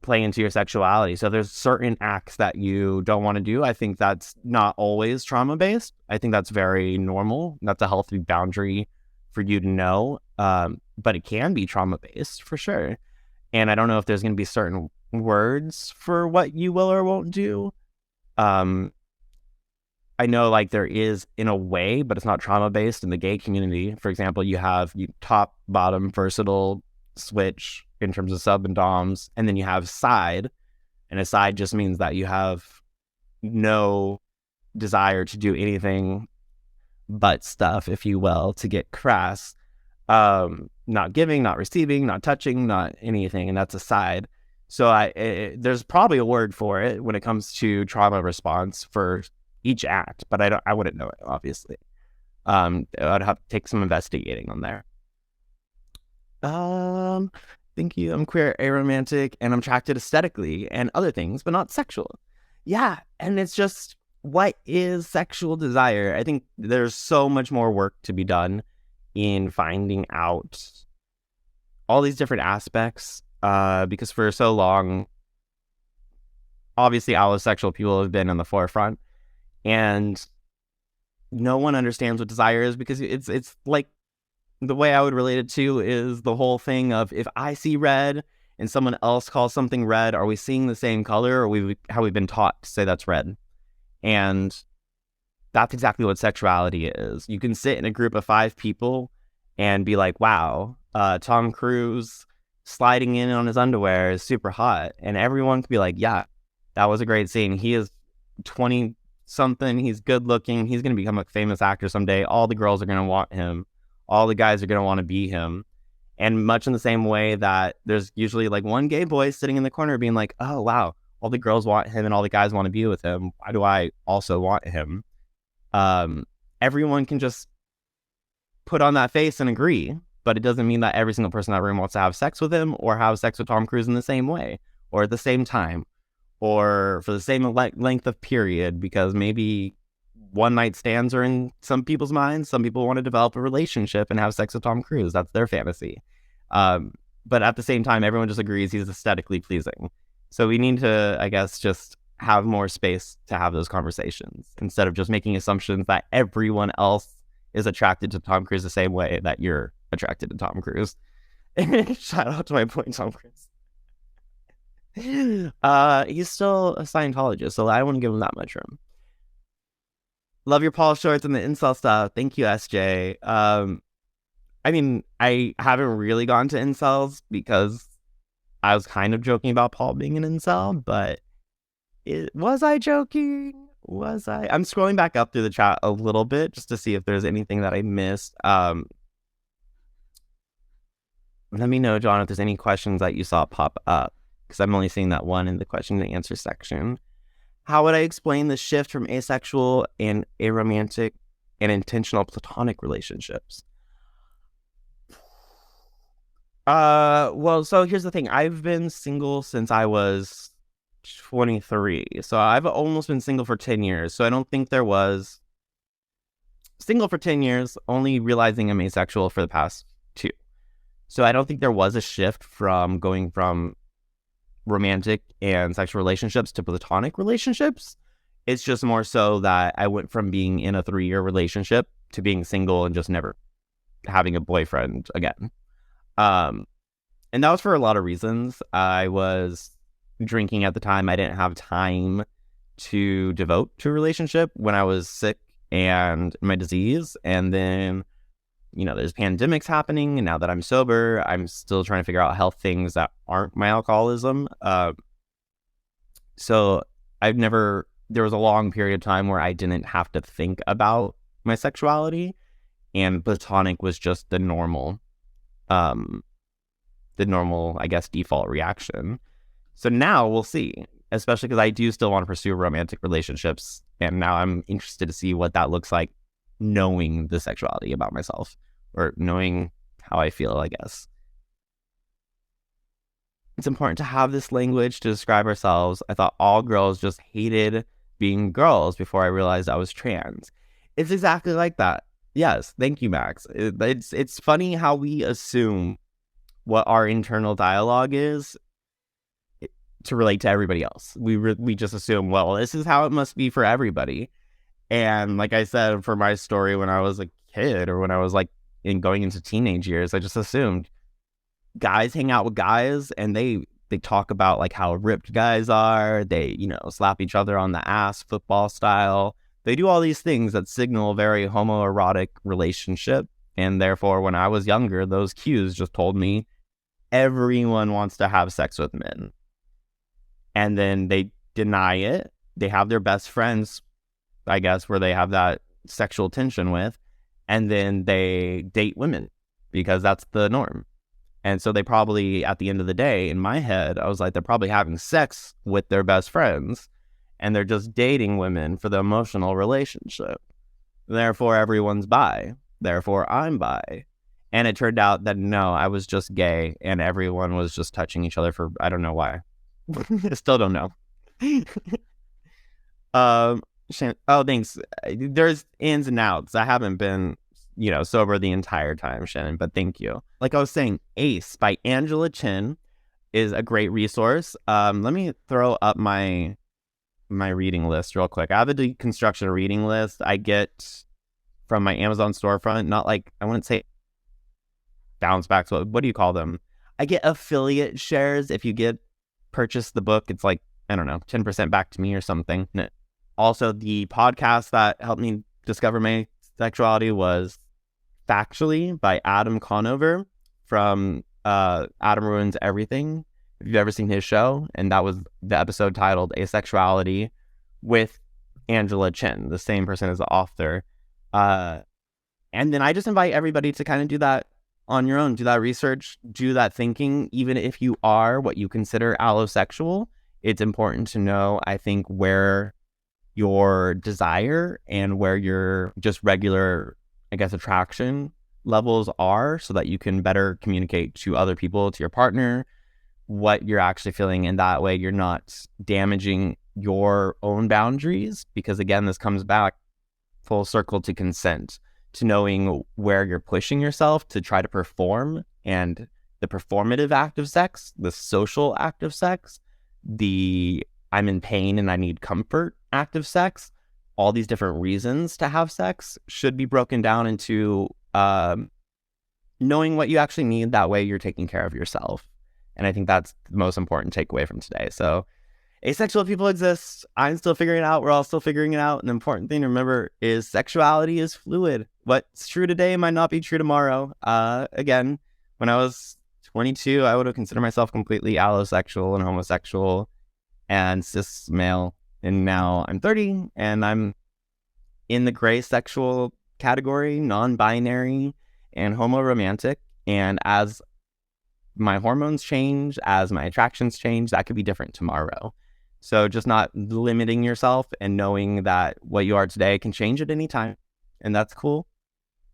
Speaker 1: play into your sexuality. So there's certain acts that you don't want to do. I think that's not always trauma-based. I think that's very normal. That's a healthy boundary for you to know. But it can be trauma-based for sure. And I don't know if there's going to be certain words for what you will or won't do. I know like there is in a way, but it's not trauma-based in the gay community. For example, you have top, bottom, versatile, switch in terms of sub and doms, and then you have side. And aside just means that you have no desire to do anything but stuff, if you will, to get crass. Not giving, not receiving, not touching, not anything, and that's aside. So there's probably a word for it when it comes to trauma response for each act, but I wouldn't know it, obviously. I'd have to take some investigating on there. Thank you. I'm queer, aromantic, and I'm attracted aesthetically and other things, but not sexual. Yeah, and it's just, what is sexual desire? I think there's so much more work to be done in finding out all these different aspects, because for so long, obviously allosexual people have been in the forefront, and no one understands what desire is, because it's like, the way I would relate it to is the whole thing of, if I see red and someone else calls something red, are we seeing the same color, or how we've been taught to say that's red? And that's exactly what sexuality is. You can sit in a group of 5 people and be like, wow, Tom Cruise sliding in on his underwear is super hot. And everyone could be like, yeah, that was a great scene. He is 20 something. He's good looking. He's going to become a famous actor someday. All the girls are going to want him. All the guys are going to want to be him. And much in the same way that there's usually like one gay boy sitting in the corner being like, oh, wow, all the girls want him and all the guys want to be with him. Why do I also want him? Everyone can just put on that face and agree, but it doesn't mean that every single person in that room wants to have sex with him, or have sex with Tom Cruise in the same way, or at the same time, or for the same length of period, because maybe one night stands are in some people's minds. Some people want to develop a relationship and have sex with Tom Cruise. That's their fantasy. But at the same time, everyone just agrees he's aesthetically pleasing. So we need to, I guess, just have more space to have those conversations, instead of just making assumptions that everyone else is attracted to Tom Cruise the same way that you're attracted to Tom Cruise. Shout out to my boy Tom Cruise. He's still a Scientologist, so I wouldn't give him that much room. Love your Paul shorts and the incel stuff. Thank you, SJ. I mean, I haven't really gone to incels because I was kind of joking about Paul being an incel, but was I joking? Was I? I'm scrolling back up through the chat a little bit just to see if there's anything that I missed. Let me know, John, if there's any questions that you saw pop up, because I'm only seeing that one in the question and answer section. How would I explain the shift from asexual and aromantic and intentional platonic relationships? Well, so here's the thing. I've been single since I was 23. So I've almost been single for 10 years. So I don't think there was single for 10 years, only realizing I'm asexual for the past 2. So I don't think there was a shift from going from romantic and sexual relationships to platonic relationships. It's just more so that I went from being in a 3-year relationship to being single and just never having a boyfriend again. And that was for a lot of reasons. I was drinking at the time. I didn't have time to devote to a relationship when I was sick and my disease. And then, there's pandemics happening. And now that I'm sober, I'm still trying to figure out health things that aren't my alcoholism. So there was a long period of time where I didn't have to think about my sexuality, and platonic was just the normal, I guess, default reaction. So now we'll see, especially because I do still want to pursue romantic relationships. And now I'm interested to see what that looks like, knowing the sexuality about myself, or knowing how I feel, I guess. It's important to have this language to describe ourselves. I thought all girls just hated being girls before I realized I was trans. It's exactly like that. Yes, thank you, Max. It's funny how we assume what our internal dialogue is to relate to everybody else. We just assume, well, this is how it must be for everybody. And like I said, for my story, when I was a kid, or when I was going into teenage years, I just assumed guys hang out with guys, and they talk about how ripped guys are. They, slap each other on the ass, football style. They do all these things that signal a very homoerotic relationship. And therefore, when I was younger, those cues just told me everyone wants to have sex with men. and then they deny it. They have their best friends, I guess, where they have that sexual tension with, and then they date women because that's the norm. And so they probably, at the end of the day, in my head, I was like, they're probably having sex with their best friends and they're just dating women for the emotional relationship. Therefore, everyone's bi. Therefore, I'm bi. And it turned out that no, I was just gay and everyone was just touching each other for, I don't know why. I still don't know. Oh, thanks. There's ins and outs. I haven't been, sober the entire time, Shannon, but thank you. Like I was saying, Ace by Angela Chin is a great resource. Let me throw up my reading list real quick. I have a deconstruction reading list I get from my Amazon storefront. Not like, I wouldn't say bounce backs. What do you call them? I get affiliate shares. If you purchase the book, it's like, I don't know, 10% back to me or something. Also, the podcast that helped me discover my sexuality was Factually by Adam Conover from Adam Ruins Everything. If you've ever seen his show, and that was the episode titled Asexuality with Angela Chin, the same person as the author. And then I just invite everybody to kind of do that on your own, do that research, do that thinking. Even if you are what you consider allosexual, it's important to know, I think, where your desire and where your just regular, I guess, attraction levels are, so that you can better communicate to other people, to your partner, what you're actually feeling. And that way you're not damaging your own boundaries, because again, this comes back full circle to consent, to knowing where you're pushing yourself to try to perform, and the performative act of sex, the social act of sex, the I'm in pain and I need comfort act of sex. All these different reasons to have sex should be broken down into knowing what you actually need. That way you're taking care of yourself. And I think that's the most important takeaway from today. So asexual people exist. I'm still figuring it out. We're all still figuring it out. And the important thing to remember is sexuality is fluid. What's true today might not be true tomorrow. Again, when I was 22, I would have considered myself completely allosexual and homosexual and cis male. And now I'm 30 and I'm in the gray sexual category, non-binary and homo-romantic. And as my hormones change, as my attractions change, that could be different tomorrow. So just not limiting yourself and knowing that what you are today can change at any time. And that's cool,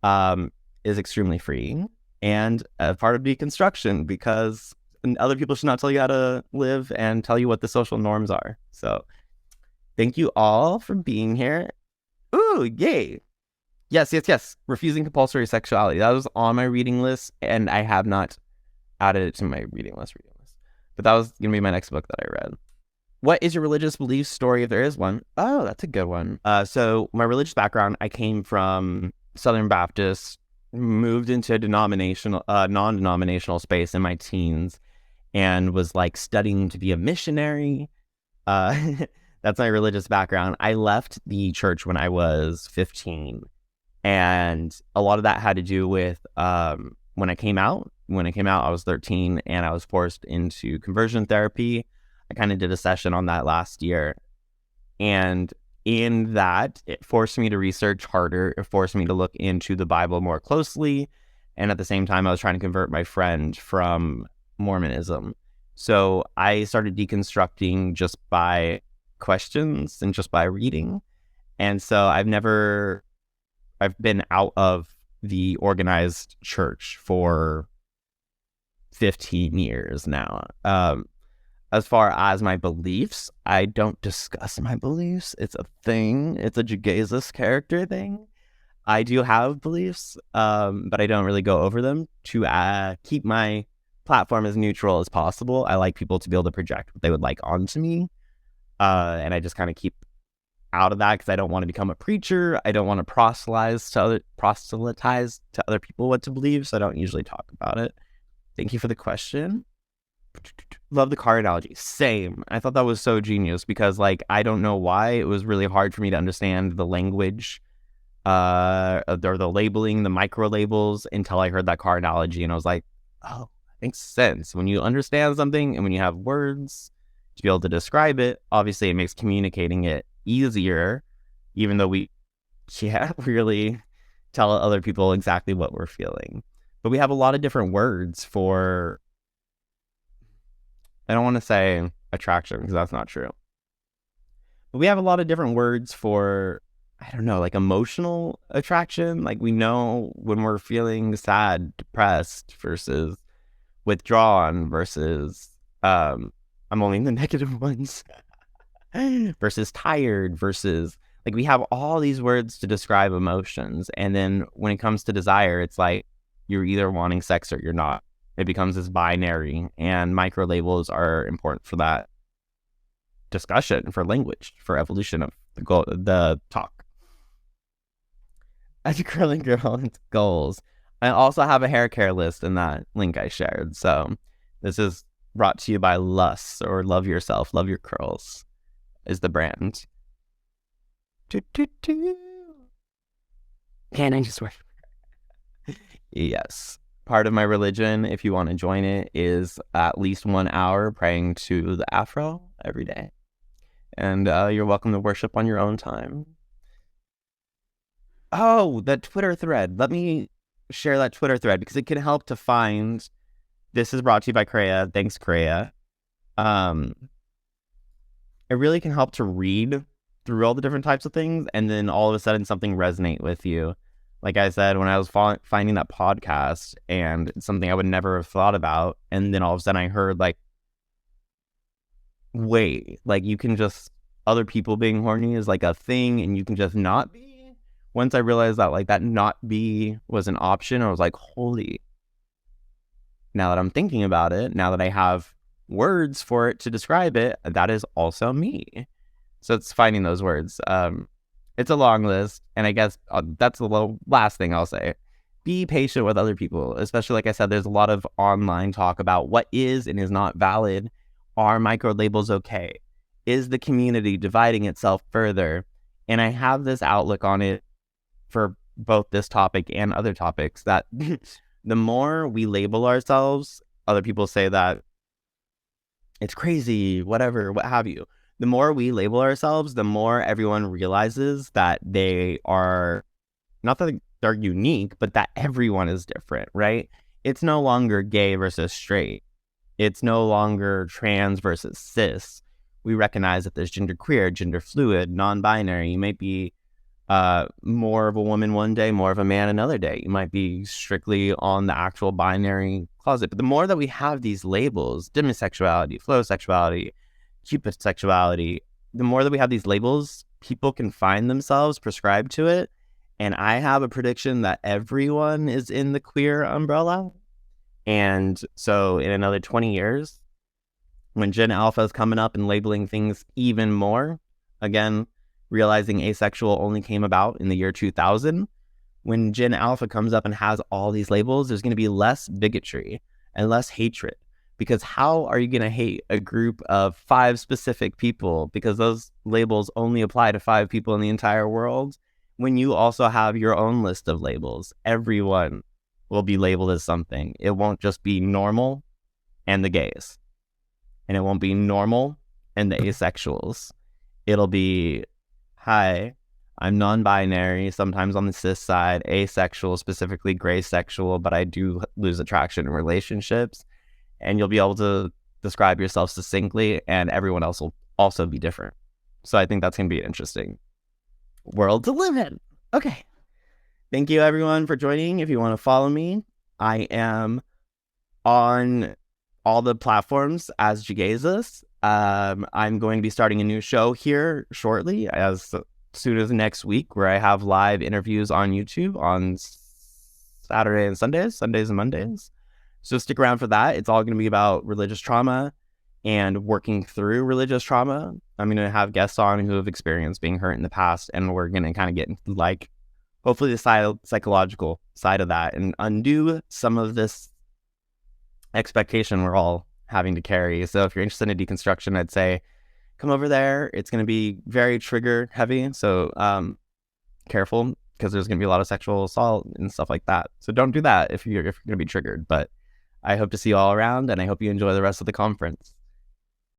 Speaker 1: is extremely freeing and a part of deconstruction, because other people should not tell you how to live and tell you what the social norms are. So thank you all for being here. Ooh, yay. Yes. Refusing compulsory sexuality. That was on my reading list, and I have not added it to my reading list. But that was going to be my next book that I read. What is your religious belief story, if there is one? Oh, that's a good one. So my religious background, I came from Southern Baptist, moved into a non-denominational space in my teens, and was like studying to be a missionary. That's my religious background. I left the church when I was 15, and a lot of that had to do with when I came out. When I came out, I was 13, and I was forced into conversion therapy. I kind of did a session on that last year, and in that, it forced me to research harder. It forced me to look into the Bible more closely, and at the same time, I was trying to convert my friend from Mormonism. So I started deconstructing just by questions and just by reading. And so I've been out of the organized church for 15 years now. As far as my beliefs, I don't discuss my beliefs. It's a thing. It's a Jegaysus character thing. I do have beliefs, but I don't really go over them to keep my platform as neutral as possible. I like people to be able to project what they would like onto me. And I just kind of keep out of that because I don't want to become a preacher. I don't want to proselytize to other people what to believe, so I don't usually talk about it. Thank you for the question. Love the car analogy. Same. I thought that was so genius because, like, I don't know why it was really hard for me to understand the language or the labeling, the micro labels, until I heard that car analogy, and I was like, oh, that makes sense. When you understand something and when you have words to be able to describe it. Obviously, it makes communicating it easier, even though we can't really tell other people exactly what we're feeling. But we have a lot of different words for, I don't want to say attraction because that's not true. But we have a lot of different words for, I don't know, like emotional attraction. Like we know when we're feeling sad, depressed versus withdrawn versus, I'm only the negative ones, versus tired versus, like we have all these words to describe emotions. And then when it comes to desire, it's like you're either wanting sex or you're not. It becomes this binary, and micro labels are important for that discussion, for language, for evolution of the talk. As a curling girl into goals. I also have a hair care list in that link I shared. So this is brought to you by Lust, or Love Yourself, Love Your Curls is the brand. Can I just work? Yes. Part of my religion, if you want to join it, is at least 1 hour praying to the Afro every day. And you're welcome to worship on your own time. Oh, that Twitter thread. Let me share that Twitter thread because it can help to find. This is brought to you by Kreia. Thanks, Kreia. It really can help to read through all the different types of things, and then all of a sudden something resonate with you. Like I said, when I was finding that podcast, and it's something I would never have thought about, and then all of a sudden I heard like, wait, like you can just, other people being horny is like a thing, and you can just not be. Once I realized that like that not be was an option, I was like, holy. Now that I'm thinking about it, now that I have words for it to describe it, that is also me. So it's finding those words. It's a long list, and I guess that's the last thing I'll say. Be patient with other people, especially, like I said, there's a lot of online talk about what is and is not valid. Are micro labels okay? Is the community dividing itself further? And I have this outlook on it for both this topic and other topics, that the more we label ourselves, other people say that it's crazy, whatever, what have you. The more we label ourselves, the more everyone realizes that they are, not that they're unique, but that everyone is different, right? It's no longer gay versus straight. It's no longer trans versus cis. We recognize that there's genderqueer, gender fluid, non-binary. You might be more of a woman one day, more of a man another day. You might be strictly on the actual binary closet. But the more that we have these labels, demisexuality, flowsexuality, Cupid sexuality, the more that we have these labels, people can find themselves prescribed to it. And I have a prediction that everyone is in the queer umbrella. And so in another 20 years, when Gen Alpha is coming up and labeling things even more, again, realizing asexual only came about in the year 2000, when Gen Alpha comes up and has all these labels, there's going to be less bigotry and less hatred. Because how are you going to hate a group of 5 specific people because those labels only apply to 5 people in the entire world, when you also have your own list of labels? Everyone will be labeled as something. It won't just be normal and the gays. And it won't be normal and the asexuals. It'll be, hi, I'm non-binary, sometimes on the cis side, asexual, specifically gray sexual, but I do lose attraction in relationships. And you'll be able to describe yourself succinctly, and everyone else will also be different. So I think that's going to be an interesting world to live in. Okay. Thank you, everyone, for joining. If you want to follow me, I am on all the platforms as Jegaysus. I'm going to be starting a new show here shortly, as soon as next week, where I have live interviews on YouTube on Saturday and Sundays and Mondays. So stick around for that. It's all going to be about religious trauma and working through religious trauma. I'm going to have guests on who have experienced being hurt in the past, and we're going to kind of get into, like, hopefully the psychological side of that and undo some of this expectation we're all having to carry. So if you're interested in deconstruction, I'd say come over there. It's going to be very trigger heavy. So careful, because there's going to be a lot of sexual assault and stuff like that. So don't do that if you're going to be triggered. But I hope to see you all around, and I hope you enjoy the rest of the conference.